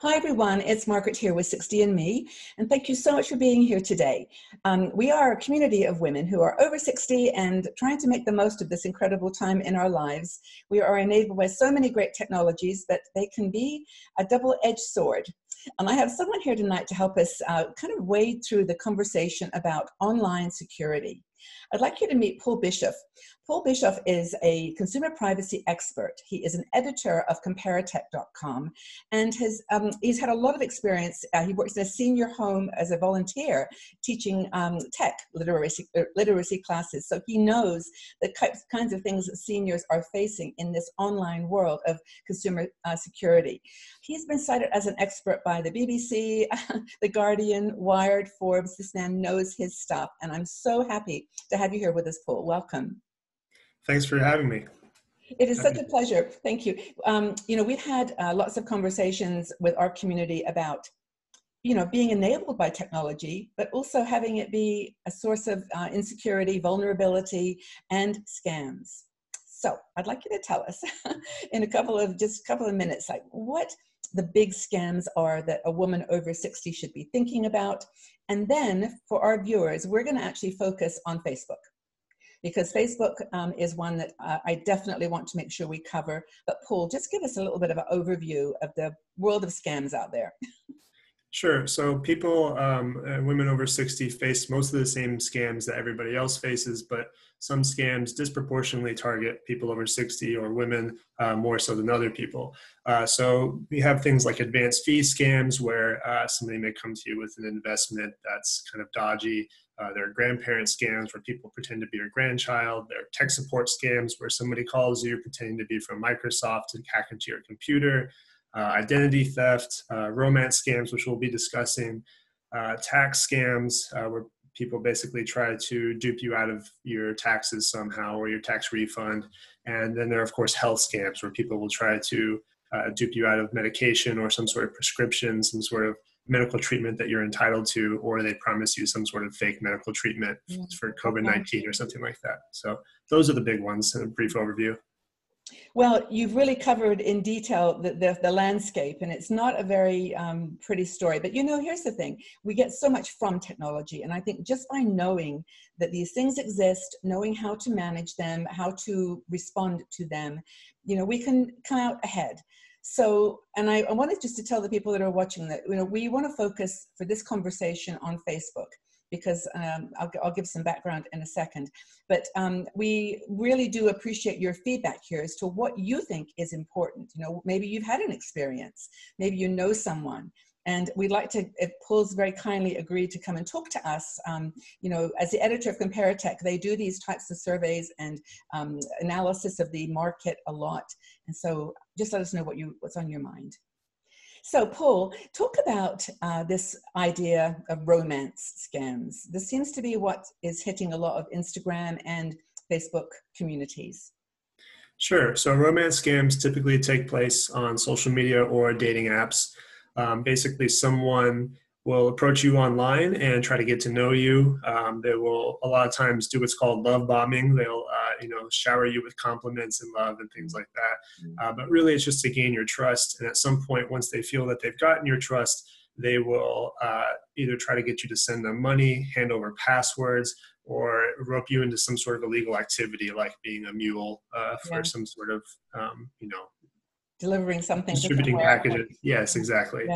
Hi everyone, it's Margaret here with 60andMe, and thank you so much for being here today. We are a community of women who are over 60 and trying to make the most of this incredible time in our lives. We are enabled by so many great technologies, but they can be a double-edged sword. And I have someone here tonight to help us kind of wade through the conversation about online security. I'd like you to meet Paul Bischoff. Paul Bischoff is a consumer privacy expert. He is an editor of Comparatech.com, and he's had a lot of experience. He works in a senior home as a volunteer teaching tech literacy classes. So he knows the kinds of things that seniors are facing in this online world of consumer security. He's been cited as an expert by the BBC, The Guardian, Wired, Forbes. This man knows his stuff, and I'm so happy to have you here with us, Paul. Welcome. Thanks for having me. It is such a pleasure. Thank you. We've had lots of conversations with our community about, being enabled by technology, but also having it be a source of insecurity, vulnerability, and scams. So I'd like you to tell us in a couple of minutes, like what the big scams are that a woman over 60 should be thinking about. And then for our viewers, we're going to actually focus on Facebook, because Facebook is one that I definitely want to make sure we cover. But Paul, just give us a little bit of an overview of the world of scams out there. Sure. So people, women over 60 face most of the same scams that everybody else faces, but some scams disproportionately target people over 60 or women more so than other people. So we have things like advanced fee scams where somebody may come to you with an investment that's kind of dodgy. There are grandparent scams where people pretend to be your grandchild. There are tech support scams where somebody calls you pretending to be from Microsoft and hack into your computer. Identity theft, romance scams, which we'll be discussing, tax scams, where people basically try to dupe you out of your taxes somehow or your tax refund. And then there are, of course, health scams where people will try to dupe you out of medication or some sort of prescription, some sort of medical treatment that you're entitled to, or they promise you some sort of fake medical treatment for COVID-19 or something like that. So those are the big ones in a brief overview. Well, you've really covered in detail the landscape, and it's not a very pretty story. But here's the thing. We get so much from technology, and I think just by knowing that these things exist, knowing how to manage them, how to respond to them, we can come out ahead. So, and I wanted just to tell the people that are watching that, we want to focus for this conversation on Facebook, because I'll give some background in a second. But we really do appreciate your feedback here as to what you think is important. Maybe you've had an experience, maybe you know someone, and we'd like to, if Paul's very kindly agreed to come and talk to us, as the editor of Comparatech, they do these types of surveys and analysis of the market a lot. And so just let us know what's on your mind. So Paul, talk about this idea of romance scams. This seems to be what is hitting a lot of Instagram and Facebook communities. Sure. So romance scams typically take place on social media or dating apps. Basically, someone will approach you online and try to get to know you. They will a lot of times do what's called love bombing. They'll shower you with compliments and love and things like that. But really, it's just to gain your trust. And at some point, once they feel that they've gotten your trust, they will either try to get you to send them money, hand over passwords, or rope you into some sort of illegal activity like being a mule for some sort of, delivering something, distributing packages. Yes, exactly.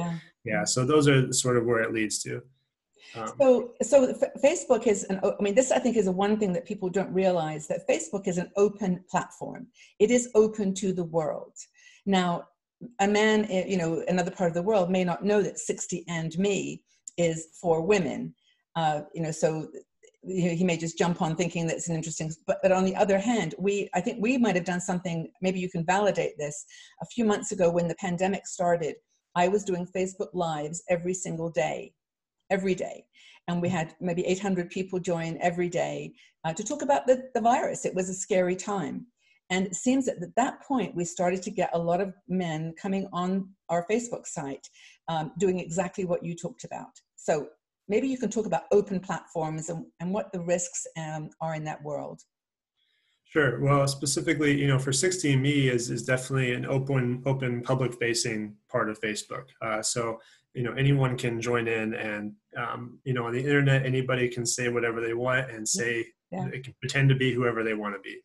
Yeah. So those are sort of where it leads to. So Facebook is this I think is one thing that people don't realize, that Facebook is an open platform. It is open to the world. Now, a man, another part of the world may not know that 60andMe is for women. So he may just jump on thinking that's an interesting, but on the other hand, I think we might have done something, maybe you can validate this. A few months ago when the pandemic started, I was doing Facebook Lives every single day, every day. And we had maybe 800 people join every day to talk about the virus. It was a scary time. And it seems that at that point, we started to get a lot of men coming on our Facebook site, doing exactly what you talked about. So maybe you can talk about open platforms and what the risks are in that world. Sure. Well, specifically, for 60andMe is definitely an open public facing part of Facebook. So, anyone can join in and, on the internet, anybody can say whatever they want and say, Yeah. they can pretend to be whoever they want to be.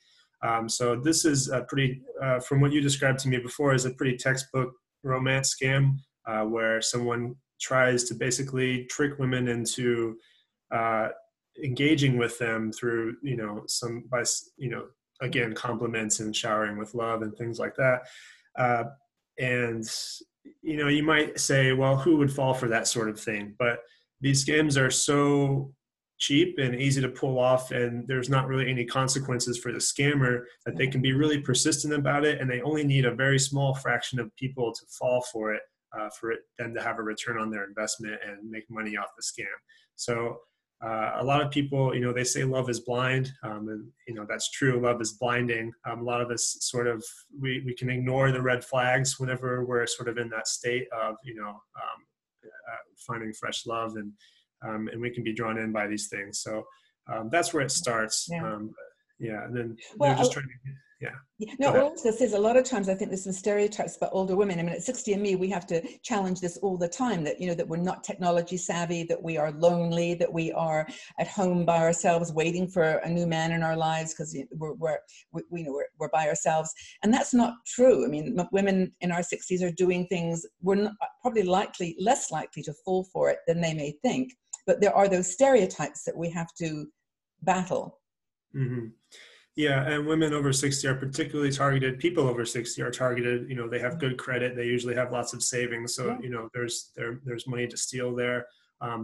So this is a pretty, from what you described to me before, is a pretty textbook romance scam, where someone tries to basically trick women into, uh, engaging with them through, again, compliments and showering with love and things like that. Uh, and, you might say, well, who would fall for that sort of thing? But these scams are so cheap and easy to pull off, and there's not really any consequences for the scammer, that they can be really persistent about it, and they only need a very small fraction of people to fall for it, for it then to have a return on their investment and make money off the scam. So a lot of people, they say love is blind, and that's true. Love is blinding. A lot of us we can ignore the red flags whenever we're sort of in that state of finding fresh love, and we can be drawn in by these things. So that's where it starts. Yeah. And then Well, they're just trying to. Yeah. No, all this is, a lot of times I think there's some stereotypes about older women. I mean, at 60andMe, we have to challenge this all the time, that, that we're not technology savvy, that we are lonely, that we are at home by ourselves waiting for a new man in our lives because we're by ourselves. And that's not true. I mean, women in our 60s are doing things, we're not, probably less likely to fall for it than they may think. But there are those stereotypes that we have to battle. Mm-hmm. Yeah, and women over 60 are particularly targeted. People over 60 are targeted. They have good credit. They usually have lots of savings. So, there's money to steal there.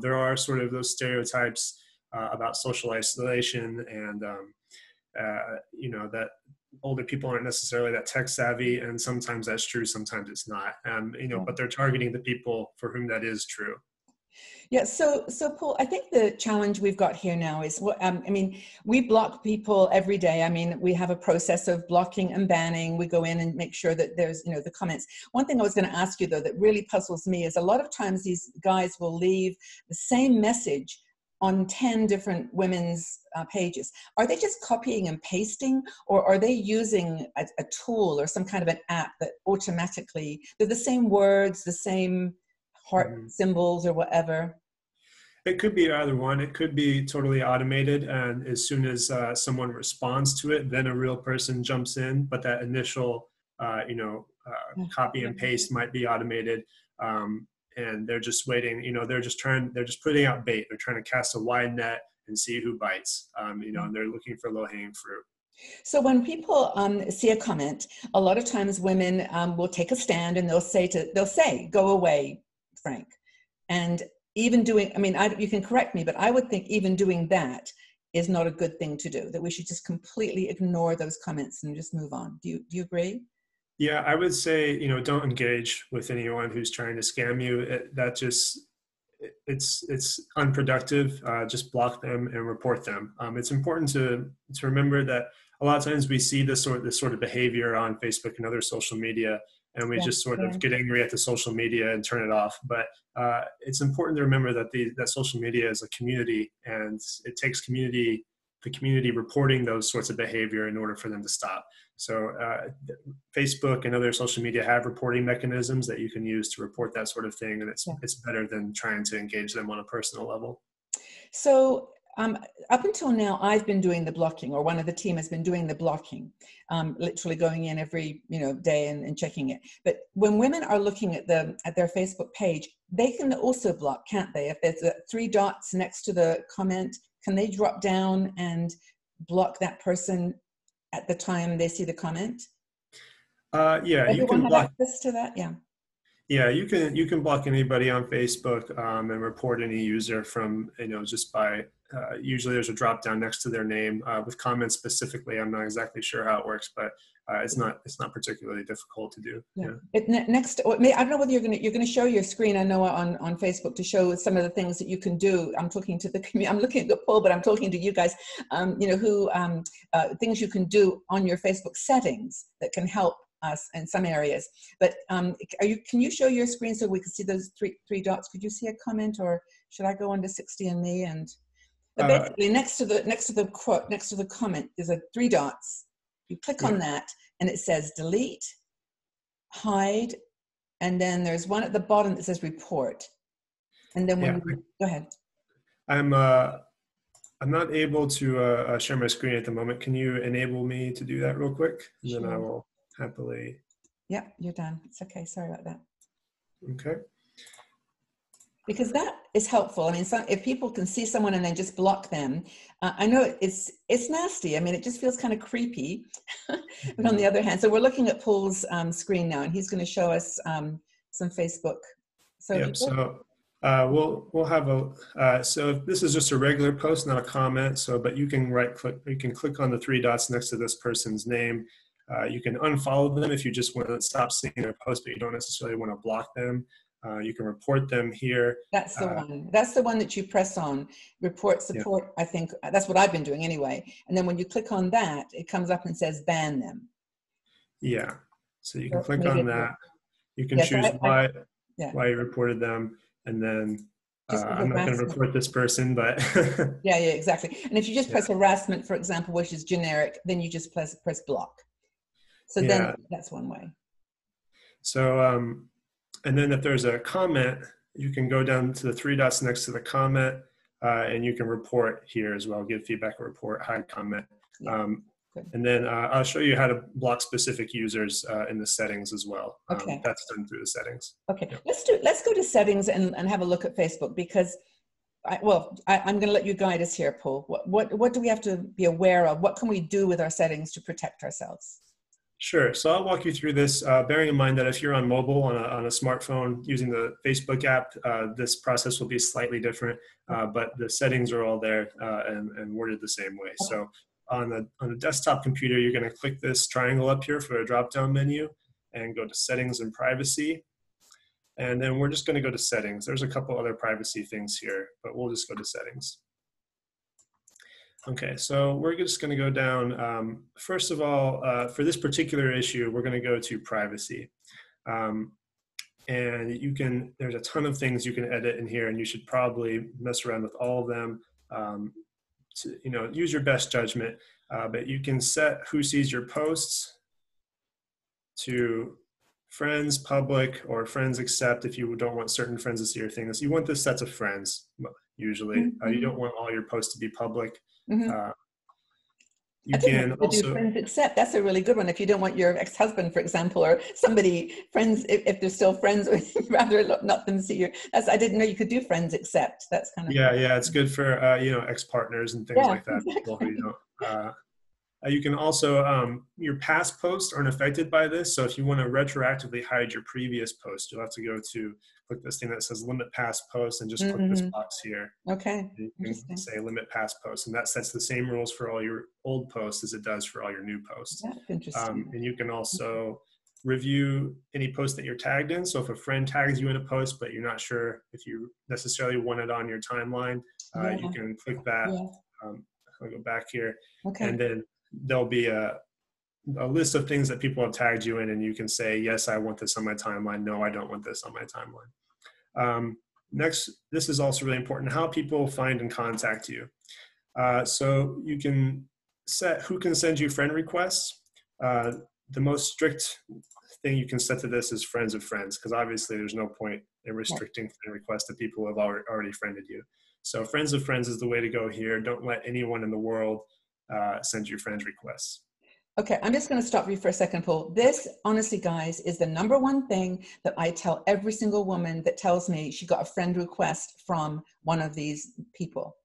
There are sort of those stereotypes about social isolation and, that older people aren't necessarily that tech savvy. And sometimes that's true, sometimes it's not. But they're targeting the people for whom that is true. Yeah, so Paul, I think the challenge we've got here now is we block people every day. I mean, we have a process of blocking and banning. We go in and make sure that there's, the comments. One thing I was going to ask you, though, that really puzzles me is a lot of times these guys will leave the same message on 10 different women's pages. Are they just copying and pasting, or are they using a tool or some kind of an app that automatically, they're the same words, the same heart symbols or whatever? It could be either one. It could be totally automated, and as soon as someone responds to it, then a real person jumps in. But that initial, copy and paste might be automated, and they're just waiting. They're just putting out bait. They're trying to cast a wide net and see who bites. And they're looking for low-hanging fruit. So when people see a comment, a lot of times women will take a stand and they'll say, "Go away, Frank," and even doing, you can correct me, but I would think even doing that is not a good thing to do, that we should just completely ignore those comments and just move on. Do you agree? Yeah, I would say, don't engage with anyone who's trying to scam you. It's unproductive. Just block them and report them. It's important to remember that a lot of times we see this sort of behavior on Facebook and other social media, and we just sort of get angry at the social media and turn it off. But it's important to remember that that social media is a community, and it takes the community reporting those sorts of behavior in order for them to stop. So Facebook and other social media have reporting mechanisms that you can use to report that sort of thing, and it's better than trying to engage them on a personal level. So up until now, I've been doing the blocking, or one of the team has been doing the blocking, literally going in every day and checking it. But when women are looking at their Facebook page, they can also block, can't they? If there's 3 dots next to the comment, can they drop down and block that person at the time they see the comment? Yeah, you can block access to that. Yeah, you can block anybody on Facebook and report any user from, just by, usually there's a drop down next to their name with comments specifically. I'm not exactly sure how it works, but it's not particularly difficult to do. Yeah. I don't know whether you're going to show your screen, I know, on Facebook, to show some of the things that you can do. I'm talking to the community. I'm looking at the poll, but I'm talking to you guys. Things you can do on your Facebook settings that can help us in some areas. But can you show your screen so we can see those three dots? Could you see a comment, or should I go on to 60andMe? And basically next to the comment, there's 3 dots. You click on that and it says delete, hide, and then there's one at the bottom that says report. And then when you, go ahead. I'm not able to share my screen at the moment. Can you enable me to do that real quick? And Sure. then I will happily. Yeah, you're done. It's okay. Sorry about that. Okay. Because that is helpful. I mean, if people can see someone and then just block them, I know it's nasty. I mean, it just feels kind of creepy. But on the other hand, so we're looking at Paul's screen now, and he's going to show us some Facebook. So yep. So we'll have a. So this is just a regular post, not a comment. So, but you can right click. You can click on the three dots next to this person's name. You can unfollow them if you just want to stop seeing their post, but you don't necessarily want to block them. You can report them here. That's the one. That's the one that you press on. Report support, I think. That's what I've been doing anyway. And then when you click on that, it comes up and says ban them. Yeah. So you can click on that. You can choose why you reported them. And then I'm not going to report this person, but. yeah, exactly. And if you just press harassment, for example, which is generic, then you just press block. So then that's one way. So, and then if there's a comment, you can go down to the three dots next to the comment, and you can report here as well, give feedback, report, hide comment. And then I'll show you how to block specific users in the settings as well. That's done through the settings. Okay, let's go to settings and have a look at Facebook, because I'm going to let you guide us here, Paul. What do we have to be aware of? What can we do with our settings to protect ourselves? Sure. So I'll walk you through this, bearing in mind that if you're on mobile, on a smartphone using the Facebook app, this process will be slightly different, but the settings are all there and worded the same way. So on the desktop computer, you're going to click this triangle up here for a drop-down menu and go to Settings and Privacy. And then we're just going to go to Settings. There's a couple other privacy things here, but we'll just go to Settings. Okay, so we're just going to go down. First of all, for this particular issue, we're going to go to privacy. And there's a ton of things you can edit in here, and you should probably mess around with all of them to, use your best judgment. But you can set who sees your posts to friends, public, or friends accept if you don't want certain friends to see your things. You want this set to friends, usually. You don't want all your posts to be public. You can also do friends accept. That's a really good one. If you don't want your ex-husband, for example, or somebody, friends, if they're still friends with you, rather not them see you. I didn't know you could do friends accept. That's kind of it's good for ex-partners and things like that. Exactly. People who you don't. You can also, your past posts aren't affected by this. So if you want to retroactively hide your previous post, you'll have to click this thing that says limit past posts and just click this box here. Okay. You can say limit past posts, and that sets the same rules for all your old posts as it does for all your new posts. That's interesting. And you can also review any post that you're tagged in. So if a friend tags you in a post, but you're not sure if you necessarily want it on your timeline, you can click that. I'll go back here. Okay. And then there'll be a list of things that people have tagged you in, and you can say, yes, I want this on my timeline. No, I don't want this on my timeline. Next, this is also really important, how people find and contact you. So you can set who can send you friend requests. The most strict thing you can set to this is friends of friends, because obviously there's no point in restricting friend requests to people who have already friended you. So friends of friends is the way to go here. Don't let anyone in the world send you friend requests. Okay, I'm just going to stop you for a second, Paul. This, honestly, guys, is the #1 thing that I tell every single woman that tells me she got a friend request from one of these people,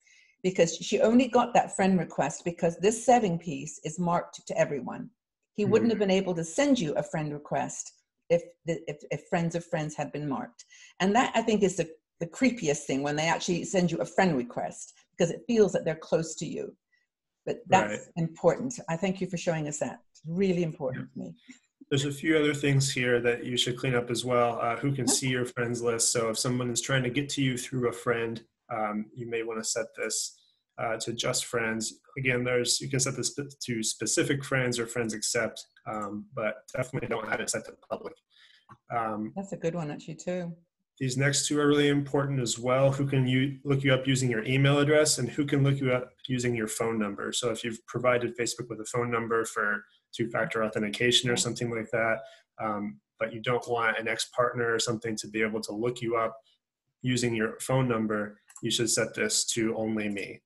because she only got that friend request because this setting piece is marked to everyone. He wouldn't have been able to send you a friend request if friends of friends had been marked. And that, I think, is the creepiest thing, when they actually send you a friend request, because it feels that they're close to you. But that's important. I thank you for showing us that. It's really important to me. There's a few other things here that you should clean up as well. Who can see your friends list? So if someone is trying to get to you through a friend, you may want to set this to just friends. Again, you can set this to specific friends or friends accept, but definitely don't have it set to public. That's a good one, actually, too. These next two are really important as well. Who can look you up using your email address, and who can look you up using your phone number. So if you've provided Facebook with a phone number for two-factor authentication or something like that, but you don't want an ex-partner or something to be able to look you up using your phone number, you should set this to only me.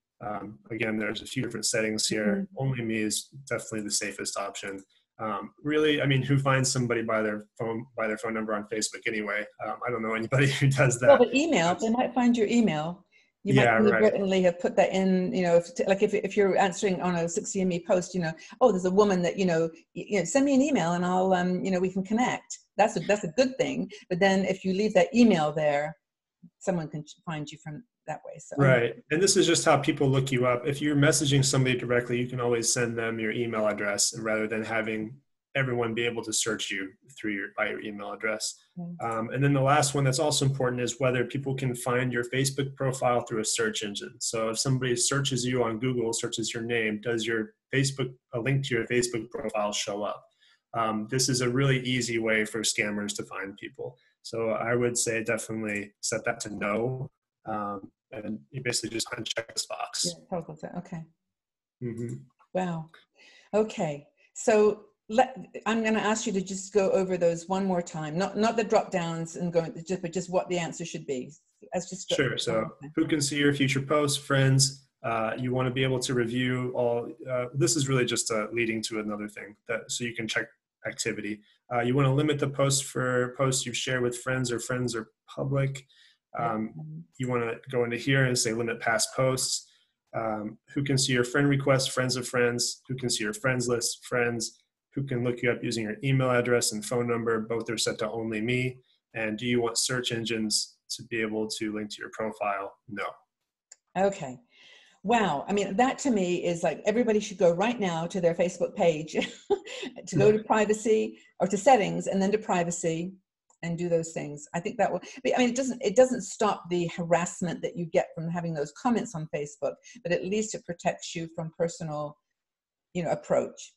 Again, there's a few different settings here. Only me is definitely the safest option. Really, I mean, who finds somebody by their phone number on Facebook anyway? I don't know anybody who does that. Well, but email, they might find your email. You might inadvertently have put that in, you know, if you're answering on a 60ME post, you know, oh, there's a woman that, you know, send me an email and I'll, you know, we can connect. That's a good thing. But then if you leave that email there, someone can find you from that way. So right. And this is just how people look you up. If you're messaging somebody directly, you can always send them your email address, and rather than having everyone be able to search you by your email address. And then the last one that's also important is whether people can find your Facebook profile through a search engine. So if somebody searches you on Google, searches your name, does a link to your Facebook profile show up? This is a really easy way for scammers to find people. So I would say definitely set that to no. And you basically just uncheck this box. Yeah, okay. Wow. Okay. So I'm going to ask you to just go over those one more time. Not the drop downs and but just what the answer should be. Sure. So who can see your future posts, friends? You want to be able to review all. This is really just leading to another thing so you can check activity. You want to limit the posts for posts you share with friends or public. You want to go into here and say limit past posts. Who can see your friend requests, friends of friends? Who can see your friends list, friends? Who can look you up using your email address and phone number? Both are set to only me. And do you want search engines to be able to link to your profile? No. Okay. Wow. I mean, that to me is like everybody should go right now to their Facebook page to go to privacy or to settings and then to privacy and do those things. I think that will, I mean, it doesn't stop the harassment that you get from having those comments on Facebook, but at least it protects you from personal, you know, approach.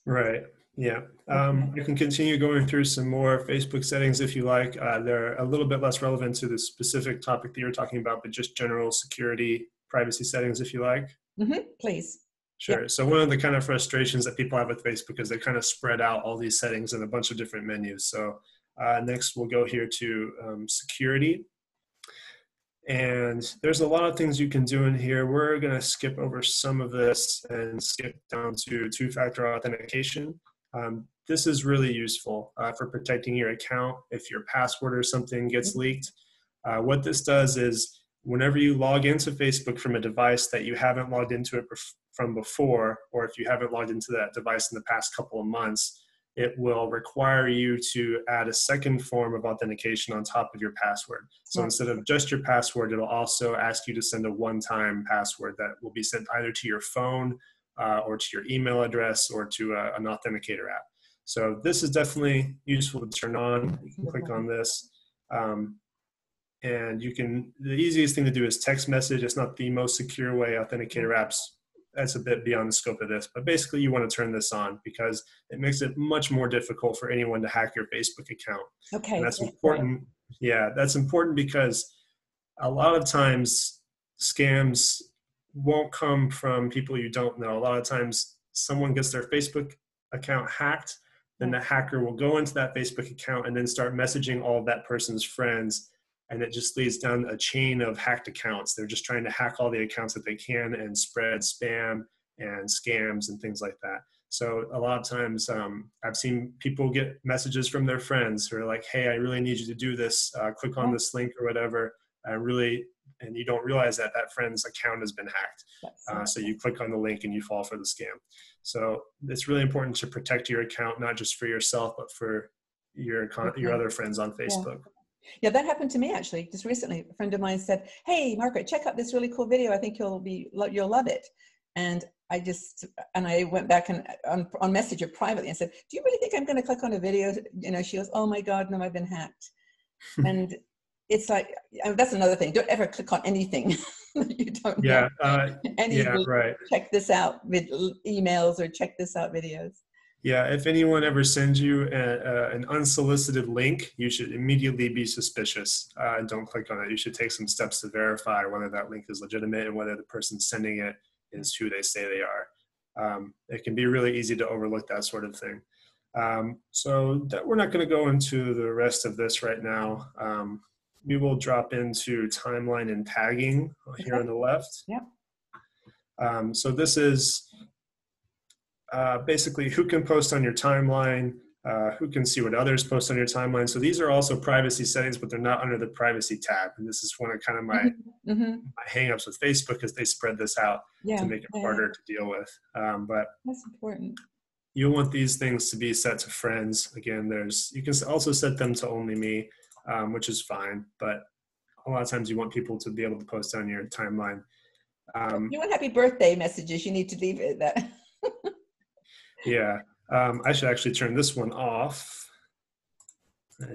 Right. Yeah. I can continue going through some more Facebook settings if you like. They're a little bit less relevant to the specific topic that you're talking about, but just general security, privacy settings if you like. Please. Sure. Yep. So one of the kind of frustrations that people have with Facebook is they kind of spread out all these settings in a bunch of different menus. So next we'll go here to security. And there's a lot of things you can do in here. We're going to skip over some of this and skip down to two-factor authentication. This is really useful for protecting your account if your password or something gets leaked. What this does is whenever you log into Facebook from a device that you haven't logged into it from before, or if you haven't logged into that device in the past couple of months, it will require you to add a second form of authentication on top of your password. So instead of just your password, it'll also ask you to send a one-time password that will be sent either to your phone or to your email address or to an Authenticator app. So this is definitely useful to turn on. You can click on this. And the easiest thing to do is text message. It's not the most secure way. Authenticator apps, that's a bit beyond the scope of this, but basically you want to turn this on because it makes it much more difficult for anyone to hack your Facebook account. Okay. And that's important. Yeah, that's important because a lot of times scams won't come from people you don't know. A lot of times someone gets their Facebook account hacked, then the hacker will go into that Facebook account and then start messaging all of that person's friends. And it just leads down a chain of hacked accounts. They're just trying to hack all the accounts that they can and spread spam and scams and things like that. So a lot of times I've seen people get messages from their friends who are like, hey, I really need you to do this. Click on this link or whatever. And you don't realize that that friend's account has been hacked. So you click on the link and you fall for the scam. So it's really important to protect your account, not just for yourself, but for your other friends on Facebook. Yeah, that happened to me actually just recently. A friend of mine said, hey, Margaret, check out this really cool video. I think you'll love it. And I went back and on Messenger privately and said, do you really think I'm going to click on a video? You know, she goes, oh my God, no, I've been hacked. And it's like, that's another thing. Don't ever click on anything that you don't know. Right. Check this out with emails or check this out videos. Yeah, if anyone ever sends you an unsolicited link, you should immediately be suspicious and don't click on it. You should take some steps to verify whether that link is legitimate and whether the person sending it is who they say they are. it can be really easy to overlook that sort of thing. So we're not going to go into the rest of this right now. We will drop into timeline and tagging here on the left. Yeah. So this is basically who can post on your timeline, who can see what others post on your timeline. So these are also privacy settings, but they're not under the privacy tab. And this is one of kind of my hangups with Facebook, because they spread this out to make it harder to deal with. But that's important. You'll want these things to be set to friends. Again, you can also set them to only me, which is fine. But a lot of times you want people to be able to post on your timeline. If you want happy birthday messages, you need to leave it at that. Yeah. I should actually turn this one off. I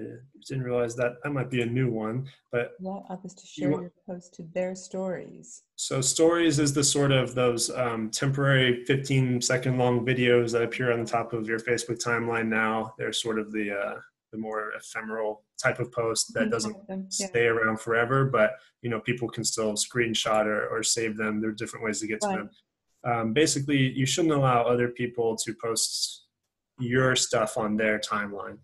didn't realize that might be a new one, but allow others to share your post to their stories. So stories is the sort of those temporary 15-second long videos that appear on the top of your Facebook timeline now. They're sort of the more ephemeral type of post that doesn't stay around forever, but people can still screenshot or save them. There are different ways to get to them. Basically, you shouldn't allow other people to post your stuff on their timeline.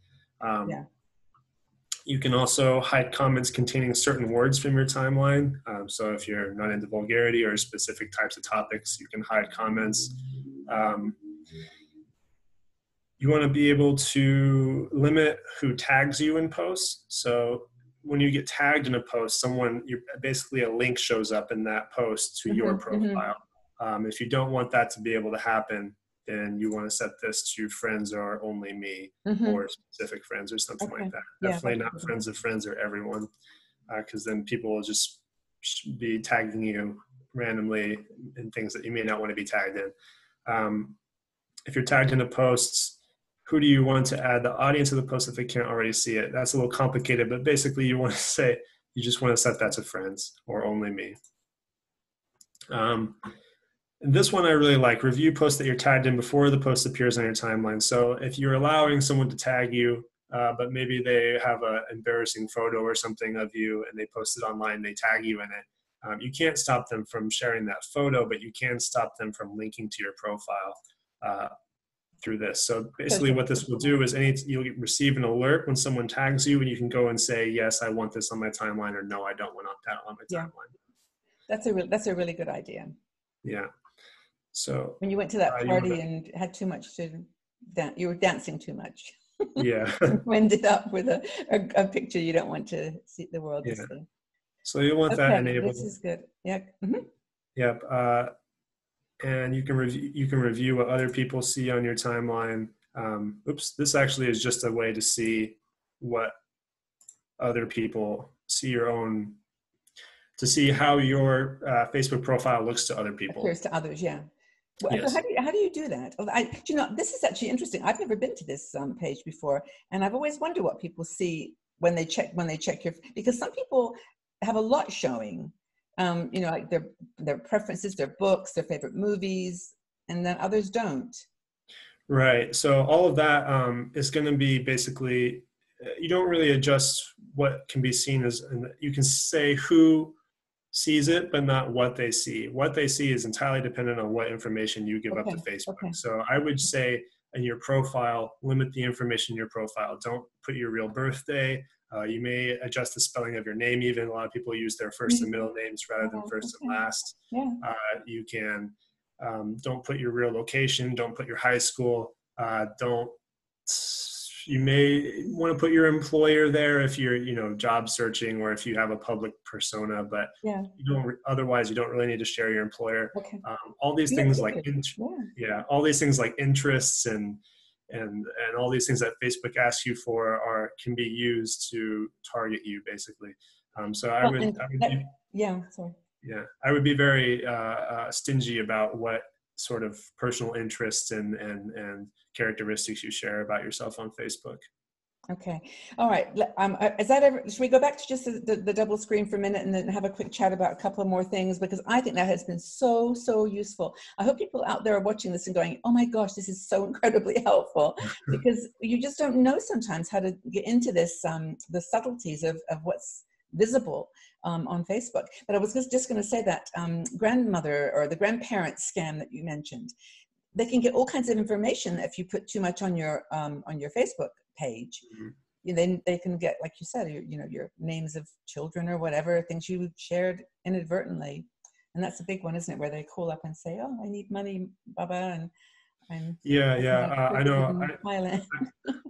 You can also hide comments containing certain words from your timeline. So if you're not into vulgarity or specific types of topics, you can hide comments. You want to be able to limit who tags you in posts. So when you get tagged in a post, basically a link shows up in that post to your profile. If you don't want that to be able to happen, then you want to set this to friends or only me, or specific friends or something like that. Definitely not friends of friends or everyone, because then people will just be tagging you randomly in things that you may not want to be tagged in. If you're tagged in a post, who do you want to add the audience of the post if they can't already see it? That's a little complicated, but basically you just want to set that to friends or only me. This one I really like, review posts that you're tagged in before the post appears on your timeline. So if you're allowing someone to tag you, but maybe they have an embarrassing photo or something of you and they post it online, they tag you in it, you can't stop them from sharing that photo, but you can stop them from linking to your profile through this. So basically what this will do is you'll receive an alert when someone tags you, and you can go and say, yes, I want this on my timeline, or no, I don't want that on my timeline. That's a really good idea. Yeah. So when you went to that party and had too much to dance, you were dancing too much. Yeah. You ended up with a picture you don't want to see the world to see. So you want that enabled. This is good. Yeah. Yep. And you can review what other people see on your timeline. This actually is just a way to see what other people see to see how your Facebook profile looks to other people. Appears to others, yeah. Well, yes. So how do you do that? This is actually interesting. I've never been to this page before, and I've always wondered what people see when they check your, because some people have a lot showing, like their preferences, their books, their favorite movies, and then others don't. Right. So all of that is going to be basically, you don't really adjust what can be seen as, you can say who sees it, but not what they see. What they see is entirely dependent on what information you give up to Facebook. So I would say in your profile, limit the information in your profile. Don't put your real birthday. You may adjust the spelling of your name even. A lot of people use their first and middle names rather than first and last. You can, don't put your real location. Don't put your high school. You may want to put your employer there if you're, job searching, or if you have a public persona, but otherwise you don't really need to share your employer. All these things like all these things like interests and all these things that Facebook asks you for can be used to target you basically. So I would be very stingy about what sort of personal interests and characteristics you share about yourself on Facebook. Okay. All right. Should we go back to just the double screen for a minute and then have a quick chat about a couple of more things? Because I think that has been so, so useful. I hope people out there are watching this and going, oh my gosh, this is so incredibly helpful, because you just don't know sometimes how to get into this, the subtleties of what's visible on Facebook. But I was just going to say that grandmother or the grandparent scam that you mentioned, they can get all kinds of information if you put too much on your Facebook page. Mhm. Then they can get, like you said, your names of children or whatever, things you shared inadvertently. And that's a big one, isn't it? Where they call up and say, "Oh, I need money, Baba," and I'm Yeah, talking yeah. about I cricket know. in Thailand.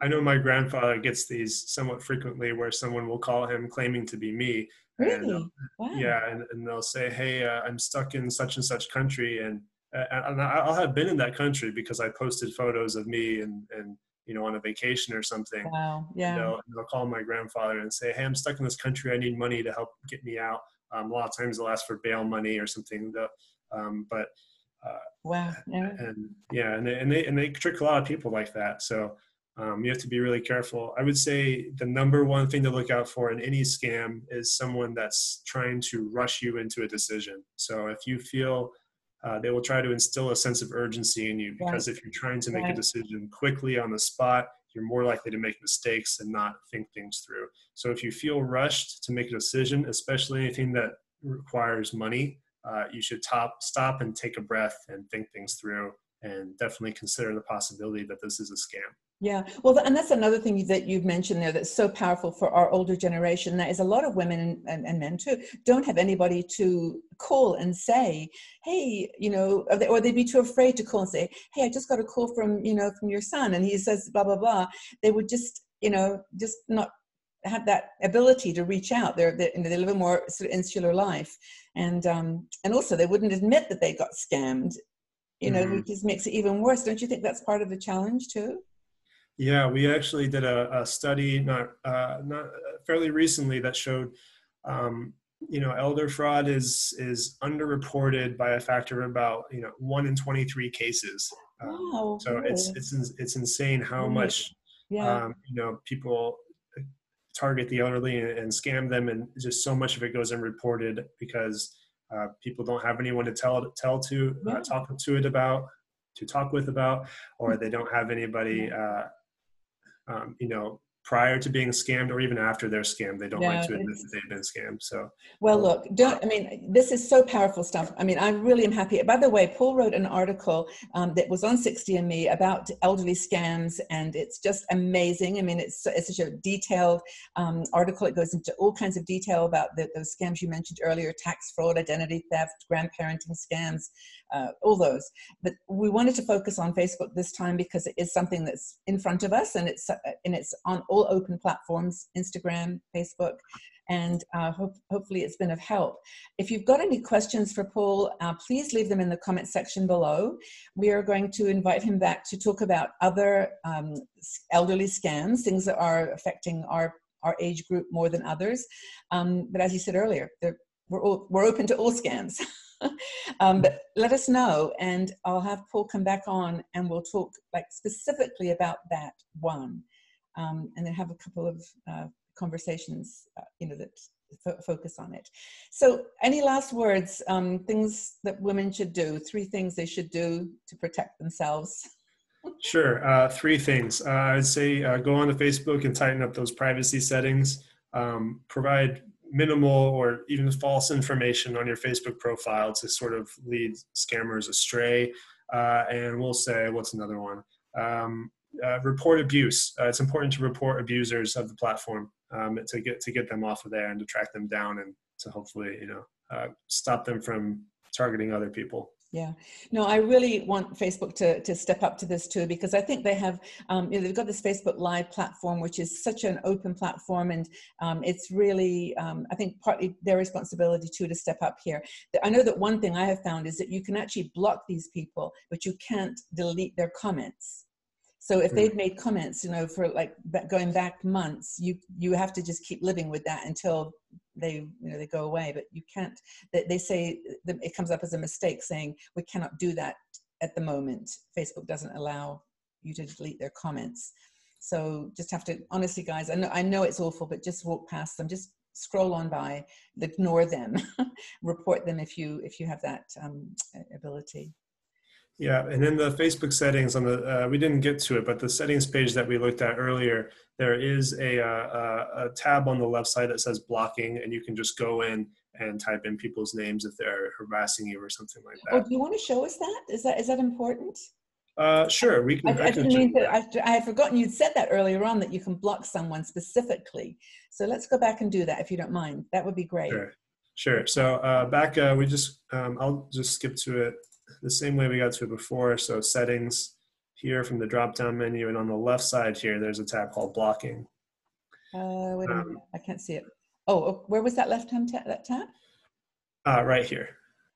I know my grandfather gets these somewhat frequently, where someone will call him claiming to be me, and Really? Wow. yeah, and they'll say, "Hey, I'm stuck in such and such country," and I'll have been in that country because I posted photos of me and on a vacation or something. Wow. And Yeah. they'll call my grandfather and say, "Hey, I'm stuck in this country. I need money to help get me out." A lot of times they'll ask for bail money or something. But Wow. Yeah. and yeah, and they trick a lot of people like that. So you have to be really careful. I would say the number one thing to look out for in any scam is someone that's trying to rush you into a decision. So if you feel they will try to instill a sense of urgency in you, Right. because if you're trying to make a Right. decision quickly on the spot, you're more likely to make mistakes and not think things through. So if you feel rushed to make a decision, especially anything that requires money, you should stop and take a breath and think things through, and definitely consider the possibility that this is a scam. Yeah, well, and that's another thing that you've mentioned there that's so powerful for our older generation. That is, a lot of women and men too don't have anybody to call and say, "Hey," or they'd be too afraid to call and say, "Hey, I just got a call from your son, and he says blah blah blah." They would just just not have that ability to reach out. They live a more sort of insular life, and also they wouldn't admit that they got scammed. Mhm. Which just makes it even worse. Don't you think that's part of the challenge too? Yeah, we actually did a study not fairly recently that showed, elder fraud is underreported by a factor of about 1 in 23 cases. Wow, So really? it's insane how Right. much Yeah. people target the elderly and scam them, and just so much of it goes unreported because people don't have anyone to Yeah. talk with about, or they don't have anybody. Prior to being scammed or even after they're scammed, they don't like Yeah. to admit that they've been scammed. So, Well, uh, look, this is so powerful stuff. I mean, I really am happy. By the way, Paul wrote an article that was on 60andMe about elderly scams, and it's just amazing. I mean, it's such a detailed article. It goes into all kinds of detail about those scams you mentioned earlier: tax fraud, identity theft, grandparenting scams, all those. But we wanted to focus on Facebook this time because it is something that's in front of us, and it's on all open platforms: Instagram, Facebook. And hopefully it's been of help. If you've got any questions for Paul, please leave them in the comment section below. We are going to invite him back to talk about other elderly scams, things that are affecting our age group more than others. But as you said earlier, we're open to all scams. But let us know, and I'll have Paul come back on, and we'll talk specifically about that one, and then have a couple of conversations, that focus on it. So any last words, things that women should do, 3 things they should do to protect themselves? sure. 3 things. I'd say go on to Facebook and tighten up those privacy settings. Provide minimal or even false information on your Facebook profile to sort of lead scammers astray. And we'll say, what's another one? Report abuse. It's important to report abusers of the platform, to get them off of there and to track them down, and to hopefully stop them from targeting other people. Yeah, no, I really want Facebook to step up to this too, because I think they have, they've got this Facebook Live platform, which is such an open platform, and it's really, I think, partly their responsibility too to step up here. I know that one thing I have found is that you can actually block these people, but you can't delete their comments. So if they've made comments, for going back months, you have to just keep living with that until they go away. But you can't. They say that it comes up as a mistake, saying we cannot do that at the moment. Facebook doesn't allow you to delete their comments. So just have to, honestly, guys. I know it's awful, but just walk past them. Just scroll on by, ignore them, report them if you have that ability. Yeah, and in the Facebook settings on the, we didn't get to it, but the settings page that we looked at earlier, there is a tab on the left side that says blocking, and you can just go in and type in people's names if they're harassing you or something like Oh, that. do you want to show us that? Is that important? Sure, we can. I I can didn't check mean to, that. I had forgotten you'd said that earlier on, that you can block someone specifically. So let's go back and do that if you don't mind. That would be great. Sure, sure. So back, we just, I'll just skip to it the same way we got to it before. So settings here from the drop-down menu, and on the left side here, there's a tab called blocking. Wait a minute, I can't see it. Oh, where was that left-hand tab, that tab? Right here.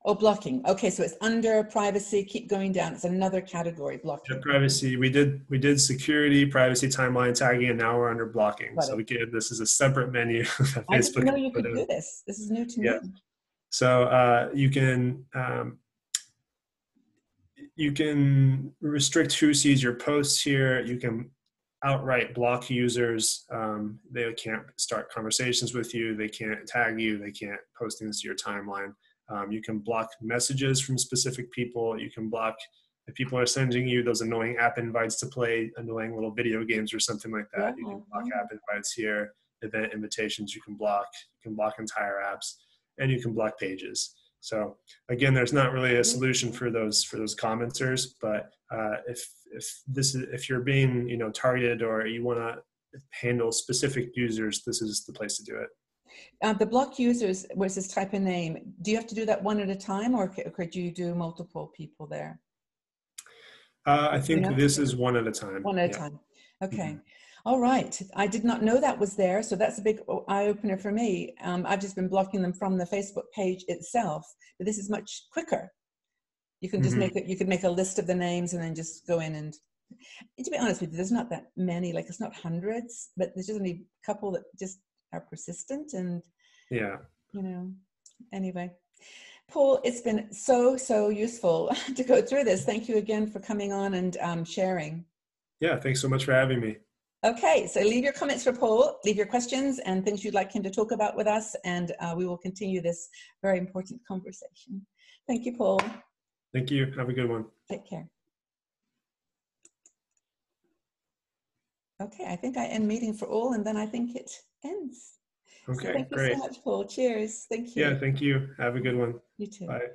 Oh, blocking. Okay, so it's under privacy. Keep going down. It's another category, blocking. Yeah, privacy. We did security, privacy, timeline, tagging, and now we're under blocking. Got So it. we gave this as a separate menu that I didn't Facebook know you put could in. do this. This is new to me. Yeah. So you can restrict who sees your posts here. You can outright block users. They can't start conversations with you. They can't tag you. They can't post things to your timeline. You can block messages from specific people. You can block if people are sending you those annoying app invites to play annoying little video games or something like that. Yeah. You can block app invites here. Event invitations you can block. You can block entire apps, and you can block pages. So again, there's not really a solution for those commenters, but if you're being targeted, or you want to handle specific users, this is the place to do it. The block users, where it says type a name, do you have to do that one at a time, or could you do multiple people there? I think this is one at a time. One at a time. Okay. All right. I did not know that was there. So that's a big eye opener for me. I've just been blocking them from the Facebook page itself, but this is much quicker. You can just make it, you could make a list of the names and then just go in and to be honest with you, there's not that many, like it's not hundreds, but there's just only a couple that just are persistent and anyway. Paul, it's been so useful to go through this. Thank you again for coming on and sharing. Yeah, thanks so much for having me. Okay, so leave your comments for Paul, leave your questions and things you'd like him to talk about with us, and we will continue this very important conversation. Thank you, Paul. Thank you. Have a good one. Take care. Okay, I think I end meeting for all, and then I think it ends. Okay, so thank great. you so much, Paul. Cheers. Thank you. Yeah, thank you. Have a good one. You too. Bye.